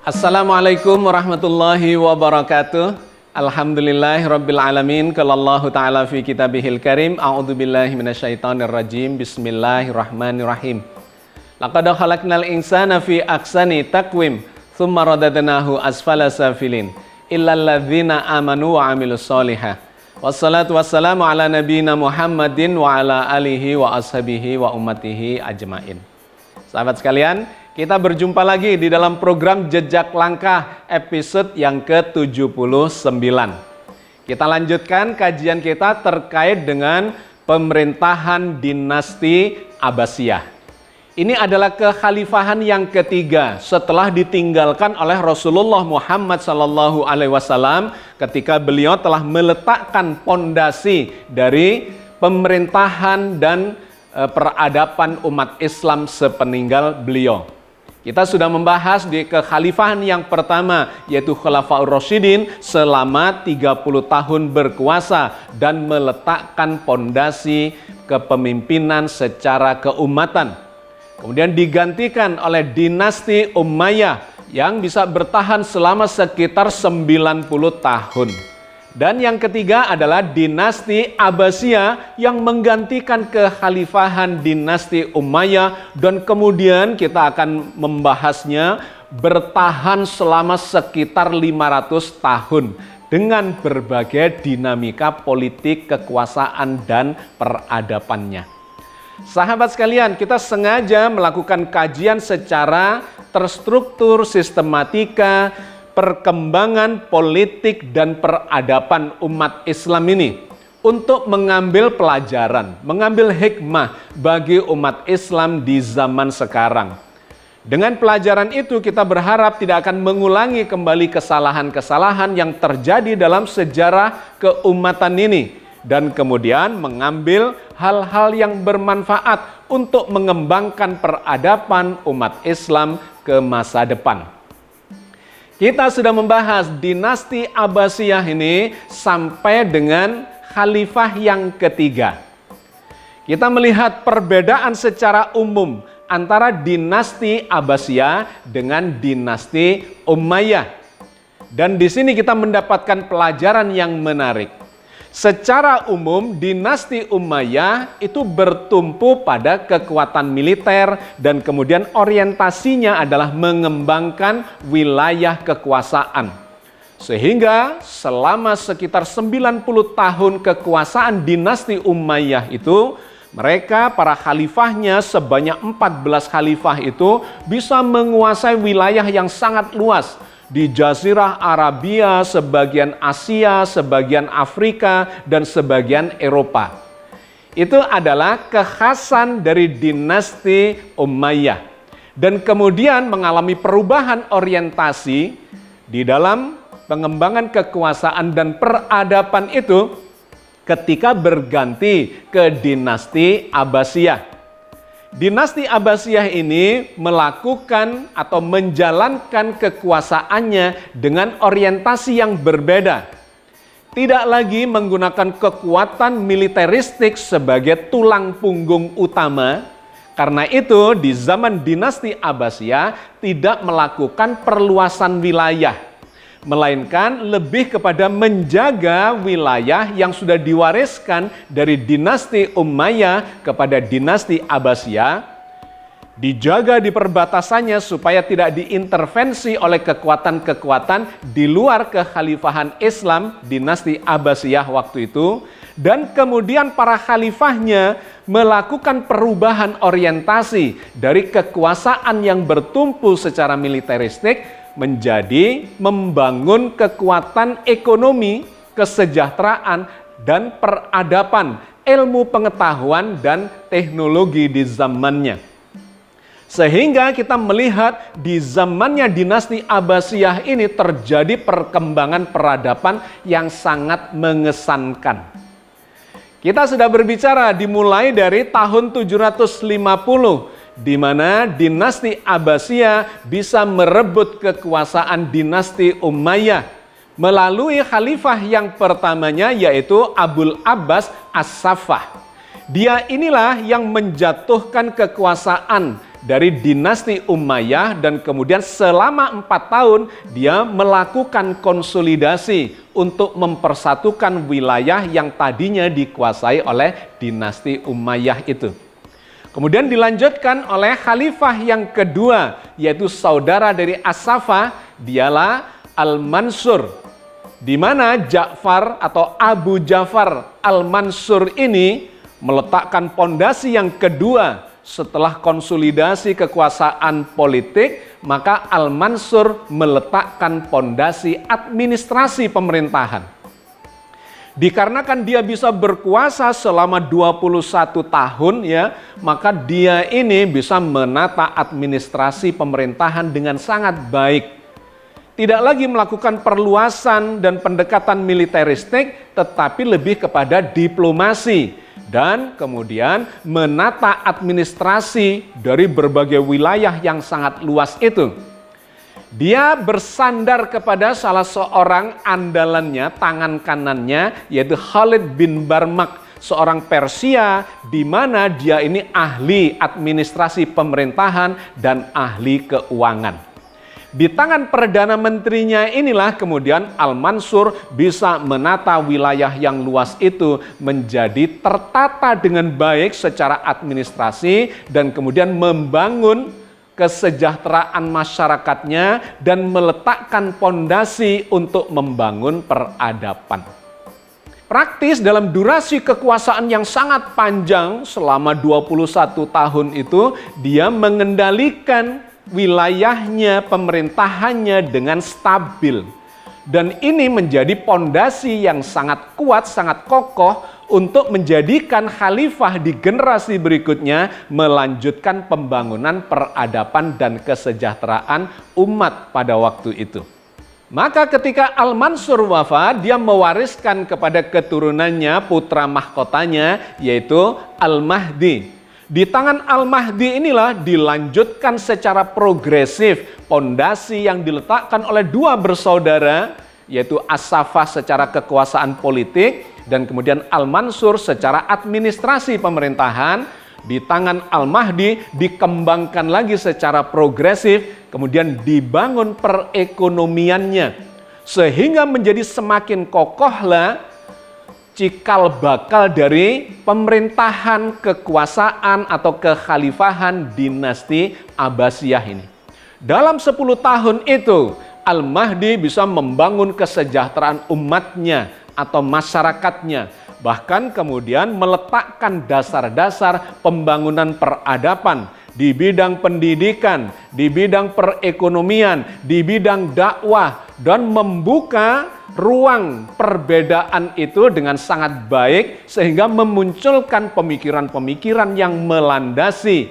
Assalamualaikum warahmatullahi wabarakatuh. Alhamdulillahirabbil alamin. Qala Allahu ta'ala fi kitabihil karim. A'udzubillahi minasyaitonir rajim. Bismillahirrahmanirrahim. Laqad khalaqnal insana fi ahsani taqwim, tsumma radadnahu asfala safilin. Illal ladzina amanu wa 'amilus sholihat. Wassalatu wassalamu ala nabiyyina Muhammadin wa ala alihi wa ashabihi wa ummatihi ajmain. Sahabat sekalian, kita berjumpa lagi di dalam program Jejak Langkah episode yang ke-79. Kita lanjutkan kajian kita terkait dengan pemerintahan dinasti Abbasiyah. Ini adalah kekhalifahan yang ketiga setelah ditinggalkan oleh Rasulullah Muhammad SAW ketika beliau telah meletakkan pondasi dari pemerintahan dan peradaban umat Islam sepeninggal beliau. Kita sudah membahas di kekhalifahan yang pertama, yaitu Khulafaur Rasyidin selama 30 tahun berkuasa dan meletakkan pondasi kepemimpinan secara keumatan. Kemudian digantikan oleh dinasti Umayyah yang bisa bertahan selama sekitar 90 tahun. Dan yang ketiga adalah dinasti Abbasiyah yang menggantikan kekhalifahan dinasti Umayyah, dan kemudian kita akan membahasnya bertahan selama sekitar 500 tahun dengan berbagai dinamika politik, kekuasaan, dan peradabannya. Sahabat sekalian, kita sengaja melakukan kajian secara terstruktur, sistematika, perkembangan politik dan peradaban umat Islam ini untuk mengambil pelajaran, mengambil hikmah bagi umat Islam di zaman sekarang. Dengan pelajaran itu kita berharap tidak akan mengulangi kembali kesalahan-kesalahan yang terjadi dalam sejarah keumatan ini, dan kemudian mengambil hal-hal yang bermanfaat untuk mengembangkan peradaban umat Islam ke masa depan. Kita sudah membahas dinasti Abbasiyah ini sampai dengan khalifah yang ketiga. Kita melihat perbedaan secara umum antara dinasti Abbasiyah dengan dinasti Umayyah. Dan di sini kita mendapatkan pelajaran yang menarik. Secara umum, dinasti Umayyah itu bertumpu pada kekuatan militer dan kemudian orientasinya adalah mengembangkan wilayah kekuasaan. Sehingga selama sekitar 90 tahun kekuasaan dinasti Umayyah itu, mereka para khalifahnya sebanyak 14 khalifah itu bisa menguasai wilayah yang sangat luas. Di Jazirah Arabia, sebagian Asia, sebagian Afrika, dan sebagian Eropa. Itu adalah kekhasan dari dinasti Umayyah. Dan kemudian mengalami perubahan orientasi di dalam pengembangan kekuasaan dan peradaban itu ketika berganti ke dinasti Abbasiyah. Dinasti Abbasiyah ini melakukan atau menjalankan kekuasaannya dengan orientasi yang berbeda. Tidak lagi menggunakan kekuatan militeristik sebagai tulang punggung utama. Karena itu di zaman dinasti Abbasiyah tidak melakukan perluasan wilayah, melainkan lebih kepada menjaga wilayah yang sudah diwariskan dari dinasti Umayyah kepada dinasti Abbasiyah, dijaga di perbatasannya supaya tidak diintervensi oleh kekuatan-kekuatan di luar kekhalifahan Islam dinasti Abbasiyah waktu itu, dan kemudian para khalifahnya melakukan perubahan orientasi dari kekuasaan yang bertumpu secara militeristik menjadi membangun kekuatan ekonomi, kesejahteraan, dan peradaban, ilmu pengetahuan dan teknologi di zamannya. Sehingga kita melihat di zamannya dinasti Abbasiyah ini terjadi perkembangan peradaban yang sangat mengesankan. Kita sudah berbicara dimulai dari tahun 750, di mana dinasti Abbasiyah bisa merebut kekuasaan dinasti Umayyah melalui khalifah yang pertamanya, yaitu Abul Abbas As-Saffah. Dia inilah yang menjatuhkan kekuasaan dari dinasti Umayyah, dan kemudian selama 4 tahun dia melakukan konsolidasi untuk mempersatukan wilayah yang tadinya dikuasai oleh dinasti Umayyah itu. Kemudian dilanjutkan oleh khalifah yang kedua, yaitu saudara dari As-Saffah, dialah Al-Mansur, di mana Ja'far atau Abu Ja'far Al-Mansur ini meletakkan pondasi yang kedua setelah konsolidasi kekuasaan politik. Maka Al-Mansur meletakkan pondasi administrasi pemerintahan. Dikarenakan dia bisa berkuasa selama 21 tahun ya, maka dia ini bisa menata administrasi pemerintahan dengan sangat baik. Tidak lagi melakukan perluasan dan pendekatan militeristik, tetapi lebih kepada diplomasi. Dan kemudian menata administrasi dari berbagai wilayah yang sangat luas itu. Dia bersandar kepada salah seorang andalannya, tangan kanannya, yaitu Khalid bin Barmak, seorang Persia, di mana dia ini ahli administrasi pemerintahan dan ahli keuangan. Di tangan Perdana Menterinya inilah kemudian Al-Mansur bisa menata wilayah yang luas itu menjadi tertata dengan baik secara administrasi dan kemudian membangun kesejahteraan masyarakatnya dan meletakkan pondasi untuk membangun peradaban. Praktis dalam durasi kekuasaan yang sangat panjang selama 21 tahun itu, dia mengendalikan wilayahnya, pemerintahannya dengan stabil. Dan ini menjadi pondasi yang sangat kuat, sangat kokoh untuk menjadikan khalifah di generasi berikutnya melanjutkan pembangunan peradaban dan kesejahteraan umat pada waktu itu. Maka ketika Al-Mansur wafat, dia mewariskan kepada keturunannya putra mahkotanya, yaitu Al-Mahdi. Di tangan Al-Mahdi inilah dilanjutkan secara progresif pondasi yang diletakkan oleh dua bersaudara, yaitu As-Saffah secara kekuasaan politik dan kemudian Al-Mansur secara administrasi pemerintahan. Di tangan Al-Mahdi dikembangkan lagi secara progresif, kemudian dibangun perekonomiannya sehingga menjadi semakin kokohlah cikal bakal dari pemerintahan kekuasaan atau kekhalifahan dinasti Abbasiyah ini. Dalam 10 tahun itu, Al-Mahdi bisa membangun kesejahteraan umatnya atau masyarakatnya, bahkan kemudian meletakkan dasar-dasar pembangunan peradaban di bidang pendidikan, di bidang perekonomian, di bidang dakwah, dan membuka ruang perbedaan itu dengan sangat baik sehingga memunculkan pemikiran-pemikiran yang melandasi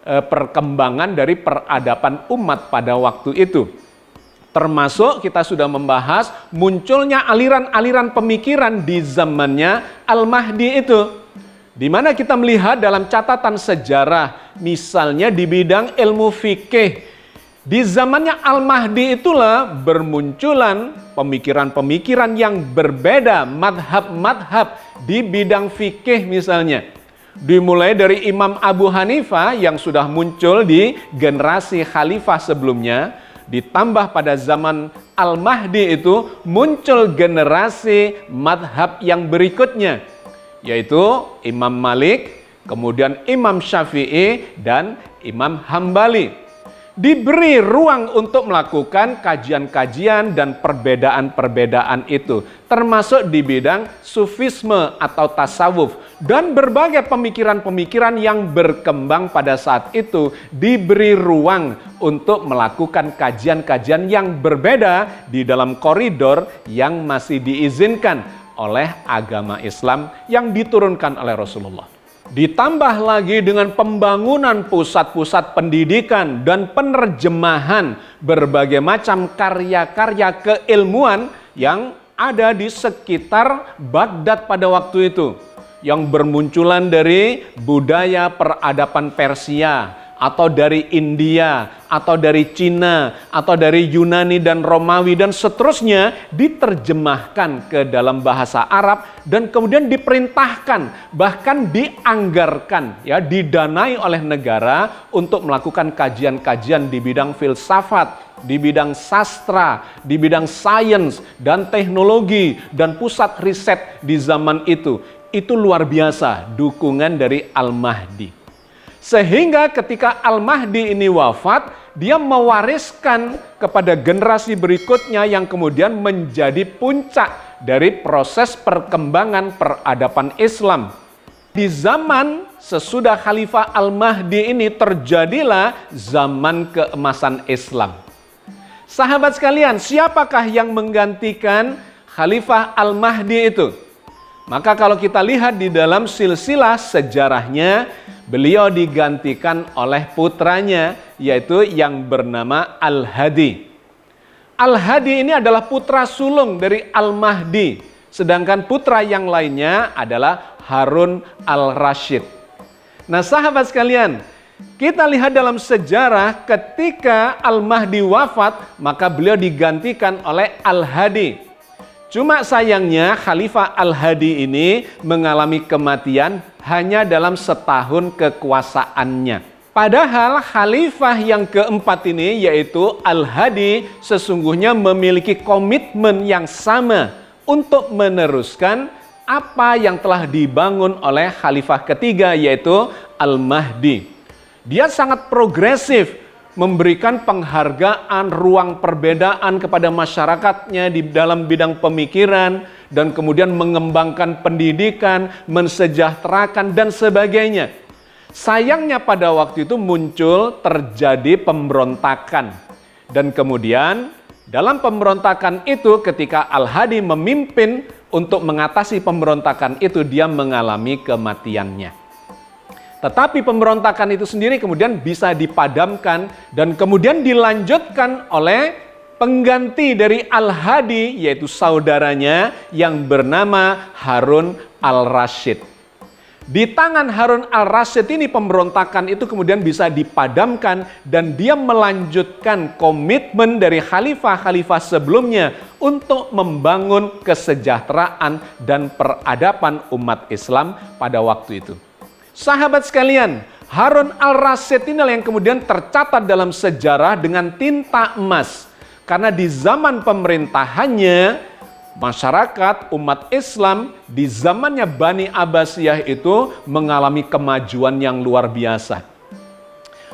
perkembangan dari peradaban umat pada waktu itu. Termasuk kita sudah membahas munculnya aliran-aliran pemikiran di zamannya Al-Mahdi itu. Di mana kita melihat dalam catatan sejarah, misalnya di bidang ilmu fikih, di zamannya Al-Mahdi itulah bermunculan pemikiran-pemikiran yang berbeda, madhab-madhab di bidang fikih misalnya. Dimulai dari Imam Abu Hanifah yang sudah muncul di generasi khalifah sebelumnya, ditambah pada zaman Al-Mahdi itu muncul generasi madhab yang berikutnya, yaitu Imam Malik, kemudian Imam Syafi'i, dan Imam Hambali. Diberi ruang untuk melakukan kajian-kajian dan perbedaan-perbedaan itu, termasuk di bidang sufisme atau tasawuf, dan berbagai pemikiran-pemikiran yang berkembang pada saat itu diberi ruang untuk melakukan kajian-kajian yang berbeda di dalam koridor yang masih diizinkan oleh agama Islam yang diturunkan oleh Rasulullah. Ditambah lagi dengan pembangunan pusat-pusat pendidikan dan penerjemahan berbagai macam karya-karya keilmuan yang ada di sekitar Baghdad pada waktu itu, yang bermunculan dari budaya peradaban Persia, atau dari India, atau dari Cina, atau dari Yunani dan Romawi dan seterusnya diterjemahkan ke dalam bahasa Arab dan kemudian diperintahkan, bahkan dianggarkan, ya, didanai oleh negara untuk melakukan kajian-kajian di bidang filsafat, di bidang sastra, di bidang sains dan teknologi dan pusat riset di zaman itu. Itu luar biasa dukungan dari Al-Mahdi. Sehingga ketika Al-Mahdi ini wafat, dia mewariskan kepada generasi berikutnya yang kemudian menjadi puncak dari proses perkembangan peradaban Islam. Di zaman sesudah Khalifah Al-Mahdi ini terjadilah zaman keemasan Islam. Sahabat sekalian, siapakah yang menggantikan Khalifah Al-Mahdi itu? Maka kalau kita lihat di dalam silsilah sejarahnya, beliau digantikan oleh putranya, yaitu yang bernama Al-Hadi. Al-Hadi ini adalah putra sulung dari Al-Mahdi, sedangkan putra yang lainnya adalah Harun Al-Rashid. Nah, sahabat sekalian, kita lihat dalam sejarah ketika Al-Mahdi wafat, maka beliau digantikan oleh Al-Hadi. Cuma sayangnya Khalifah Al-Hadi ini mengalami kematian hanya dalam setahun kekuasaannya. Padahal Khalifah yang keempat ini yaitu Al-Hadi sesungguhnya memiliki komitmen yang sama untuk meneruskan apa yang telah dibangun oleh Khalifah ketiga yaitu Al-Mahdi. Dia sangat progresif, memberikan penghargaan, ruang perbedaan kepada masyarakatnya di dalam bidang pemikiran, dan kemudian mengembangkan pendidikan, mensejahterakan, dan sebagainya. Sayangnya pada waktu itu terjadi pemberontakan. Dan kemudian dalam pemberontakan itu ketika Al-Hadi memimpin untuk mengatasi pemberontakan itu, dia mengalami kematiannya. Tetapi pemberontakan itu sendiri kemudian bisa dipadamkan dan kemudian dilanjutkan oleh pengganti dari Al-Hadi yaitu saudaranya yang bernama Harun Al-Rashid. Di tangan Harun Al-Rashid ini pemberontakan itu kemudian bisa dipadamkan dan dia melanjutkan komitmen dari khalifah-khalifah sebelumnya untuk membangun kesejahteraan dan peradaban umat Islam pada waktu itu. Sahabat sekalian, Harun Al-Rashid inilah yang kemudian tercatat dalam sejarah dengan tinta emas. Karena di zaman pemerintahannya, masyarakat umat Islam di zamannya Bani Abbasiyah itu mengalami kemajuan yang luar biasa.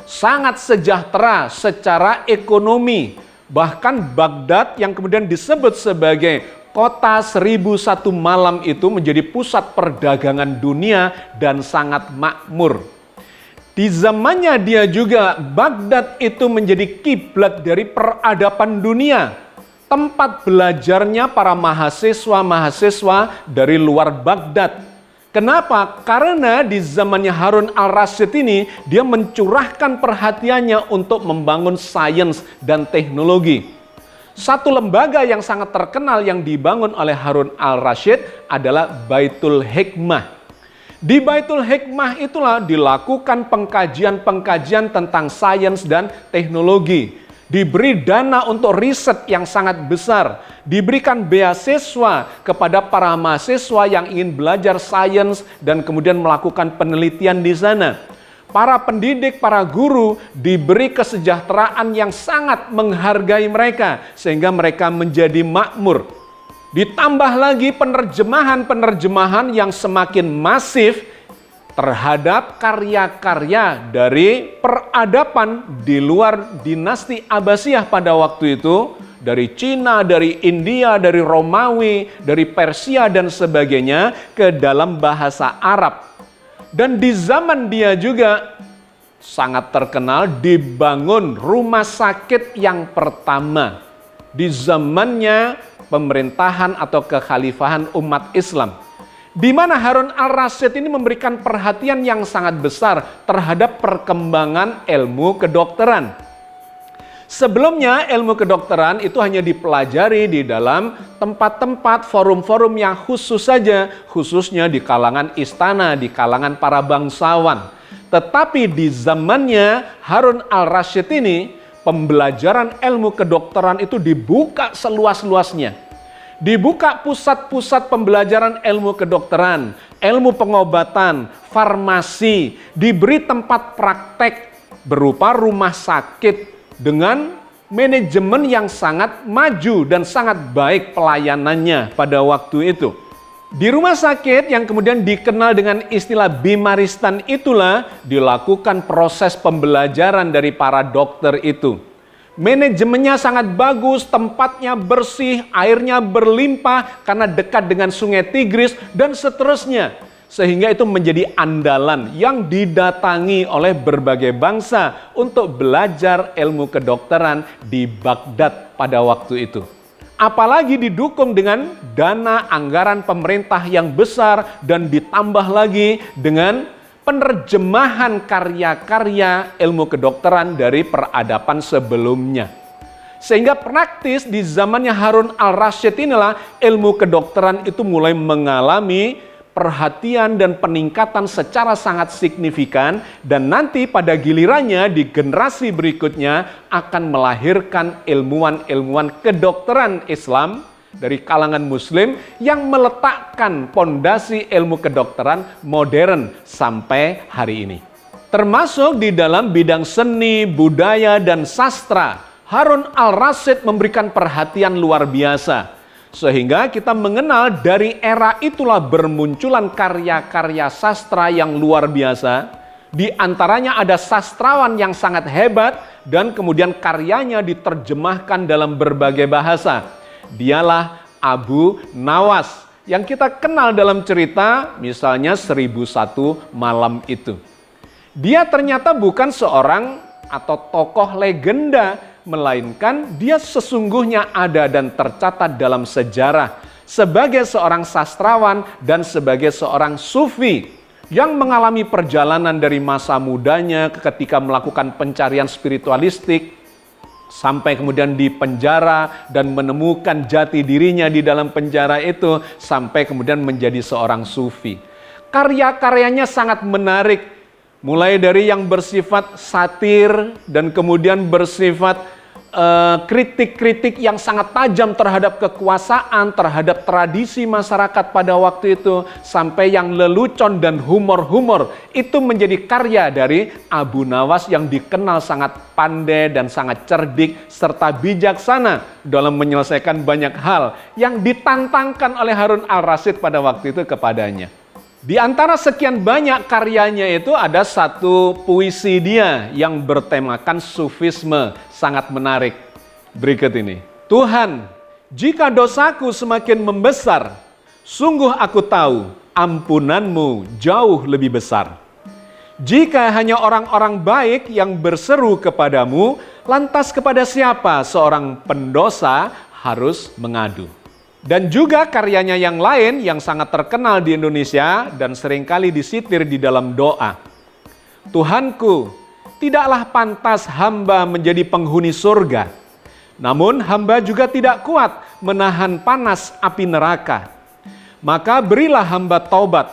Sangat sejahtera secara ekonomi. Bahkan Baghdad yang kemudian disebut sebagai kota 1001 malam itu menjadi pusat perdagangan dunia dan sangat makmur. Di zamannya dia juga Baghdad itu menjadi kiblat dari peradaban dunia. Tempat belajarnya para mahasiswa-mahasiswa dari luar Baghdad. Kenapa? Karena di zamannya Harun Al-Rashid ini dia mencurahkan perhatiannya untuk membangun sains dan teknologi. Satu lembaga yang sangat terkenal yang dibangun oleh Harun Al-Rashid adalah Baitul Hikmah. Di Baitul Hikmah itulah dilakukan pengkajian-pengkajian tentang sains dan teknologi. Diberi dana untuk riset yang sangat besar. Diberikan beasiswa kepada para mahasiswa yang ingin belajar sains dan kemudian melakukan penelitian di sana. Para pendidik, para guru diberi kesejahteraan yang sangat menghargai mereka sehingga mereka menjadi makmur. Ditambah lagi penerjemahan-penerjemahan yang semakin masif terhadap karya-karya dari peradaban di luar dinasti Abbasiyah pada waktu itu, dari Cina, dari India, dari Romawi, dari Persia dan sebagainya ke dalam bahasa Arab. Dan di zaman dia juga sangat terkenal dibangun rumah sakit yang pertama di zamannya pemerintahan atau kekhalifahan umat Islam. Di mana Harun Al-Rashid ini memberikan perhatian yang sangat besar terhadap perkembangan ilmu kedokteran. Sebelumnya ilmu kedokteran itu hanya dipelajari di dalam tempat-tempat forum-forum yang khusus saja, khususnya di kalangan istana, di kalangan para bangsawan. Tetapi di zamannya Harun al-Rasyid ini, pembelajaran ilmu kedokteran itu dibuka seluas-luasnya. Dibuka pusat-pusat pembelajaran ilmu kedokteran, ilmu pengobatan, farmasi, diberi tempat praktek berupa rumah sakit dengan manajemen yang sangat maju dan sangat baik pelayanannya pada waktu itu. Di rumah sakit yang kemudian dikenal dengan istilah Bimaristan itulah dilakukan proses pembelajaran dari para dokter itu. Manajemennya sangat bagus, tempatnya bersih, airnya berlimpah karena dekat dengan sungai Tigris dan seterusnya. Sehingga itu menjadi andalan yang didatangi oleh berbagai bangsa untuk belajar ilmu kedokteran di Baghdad pada waktu itu. Apalagi didukung dengan dana anggaran pemerintah yang besar dan ditambah lagi dengan penerjemahan karya-karya ilmu kedokteran dari peradaban sebelumnya. Sehingga praktis di zamannya Harun al-Rasyid inilah ilmu kedokteran itu mulai mengalami perhatian dan peningkatan secara sangat signifikan, dan nanti pada gilirannya di generasi berikutnya akan melahirkan ilmuwan-ilmuwan kedokteran Islam dari kalangan muslim yang meletakkan pondasi ilmu kedokteran modern sampai hari ini. Termasuk di dalam bidang seni, budaya, dan sastra, Harun al-Rasyid memberikan perhatian luar biasa. Sehingga kita mengenal dari era itulah bermunculan karya-karya sastra yang luar biasa. Di antaranya ada sastrawan yang sangat hebat dan kemudian karyanya diterjemahkan dalam berbagai bahasa. Dialah Abu Nawas yang kita kenal dalam cerita misalnya 1001 Malam itu. Dia ternyata bukan seorang atau tokoh legenda, melainkan dia sesungguhnya ada dan tercatat dalam sejarah sebagai seorang sastrawan dan sebagai seorang sufi yang mengalami perjalanan dari masa mudanya ketika melakukan pencarian spiritualistik sampai kemudian di penjara dan menemukan jati dirinya di dalam penjara itu sampai kemudian menjadi seorang sufi. Karya-karyanya sangat menarik, mulai dari yang bersifat satir dan kemudian bersifat kritik-kritik yang sangat tajam terhadap kekuasaan, terhadap tradisi masyarakat pada waktu itu, sampai yang lelucon dan humor-humor. Itu menjadi karya dari Abu Nawas yang dikenal sangat pandai dan sangat cerdik serta bijaksana dalam menyelesaikan banyak hal yang ditantangkan oleh Harun al-Rasyid pada waktu itu kepadanya. Di antara sekian banyak karyanya itu ada satu puisi dia yang bertemakan sufisme, sangat menarik. Berikut ini. Tuhan, jika dosaku semakin membesar, sungguh aku tahu ampunanmu jauh lebih besar. Jika hanya orang-orang baik yang berseru kepadamu, lantas kepada siapa seorang pendosa harus mengadu? Dan juga karyanya yang lain yang sangat terkenal di Indonesia dan seringkali disitir di dalam doa. Tuhanku, tidaklah pantas hamba menjadi penghuni surga, namun hamba juga tidak kuat menahan panas api neraka. Maka berilah hamba taubat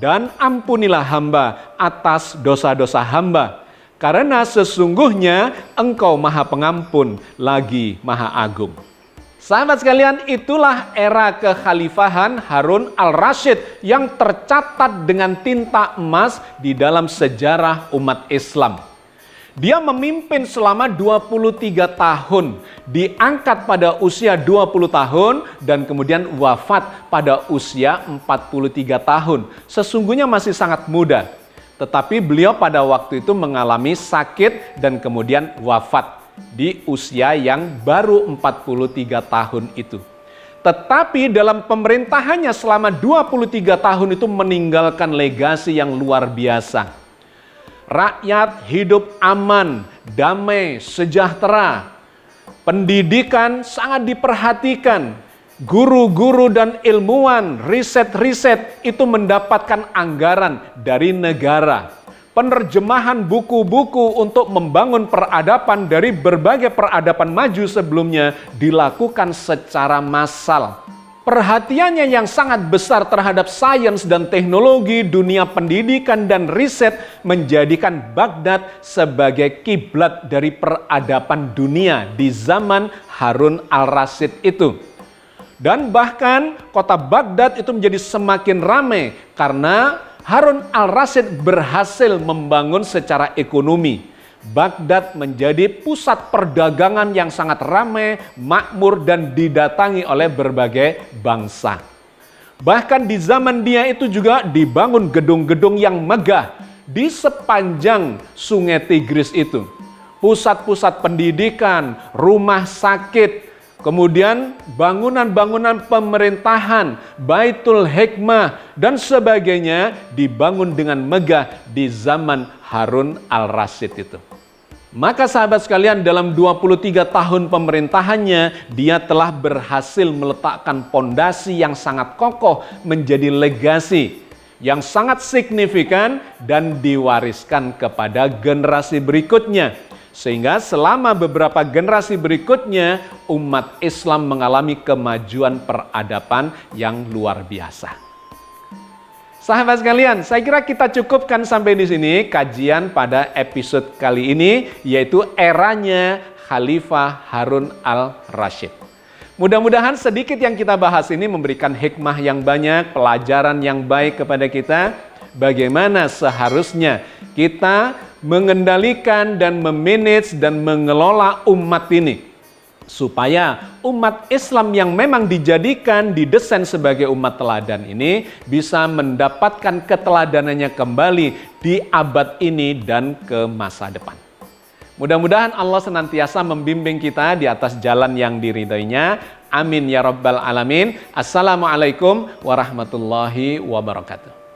dan ampunilah hamba atas dosa-dosa hamba, karena sesungguhnya Engkau Maha Pengampun lagi Maha Agung. Sahabat sekalian, itulah era kekhalifahan Harun al-Rasyid yang tercatat dengan tinta emas di dalam sejarah umat Islam. Dia memimpin selama 23 tahun, diangkat pada usia 20 tahun dan kemudian wafat pada usia 43 tahun. Sesungguhnya masih sangat muda, tetapi beliau pada waktu itu mengalami sakit dan kemudian wafat di usia yang baru 43 tahun itu. Tetapi dalam pemerintahannya selama 23 tahun itu meninggalkan legasi yang luar biasa. Rakyat hidup aman, damai, sejahtera. Pendidikan sangat diperhatikan. Guru-guru dan ilmuwan, riset-riset itu mendapatkan anggaran dari negara. Penerjemahan buku-buku untuk membangun peradaban dari berbagai peradaban maju sebelumnya dilakukan secara massal. perhatiannya yang sangat besar terhadap sains dan teknologi, dunia pendidikan dan riset menjadikan Baghdad sebagai kiblat dari peradaban dunia di zaman Harun al-Rasyid itu. Dan bahkan kota Baghdad itu menjadi semakin ramai karena Harun al-Rasyid berhasil membangun secara ekonomi. Baghdad menjadi pusat perdagangan yang sangat ramai, makmur dan didatangi oleh berbagai bangsa. Bahkan di zaman dia itu juga dibangun gedung-gedung yang megah di sepanjang sungai Tigris itu. Pusat-pusat pendidikan, rumah sakit, kemudian bangunan-bangunan pemerintahan, Baitul Hikmah dan sebagainya dibangun dengan megah di zaman Harun al-Rasyid itu. Maka sahabat sekalian, dalam 23 tahun pemerintahannya, dia telah berhasil meletakkan pondasi yang sangat kokoh menjadi legasi yang sangat signifikan dan diwariskan kepada generasi berikutnya. Sehingga selama beberapa generasi berikutnya, umat Islam mengalami kemajuan peradaban yang luar biasa. Sahabat sekalian, saya kira kita cukupkan sampai di sini kajian pada episode kali ini, yaitu eranya Khalifah Harun al-Rasyid. Mudah-mudahan sedikit yang kita bahas ini memberikan hikmah yang banyak, pelajaran yang baik kepada kita, bagaimana seharusnya kita mengendalikan dan memanage dan mengelola umat ini. Supaya umat Islam yang memang dijadikan, didesain sebagai umat teladan ini bisa mendapatkan keteladanannya kembali di abad ini dan ke masa depan. Mudah-mudahan Allah senantiasa membimbing kita di atas jalan yang diridhoinya. Amin ya rabbal alamin. Assalamualaikum warahmatullahi wabarakatuh.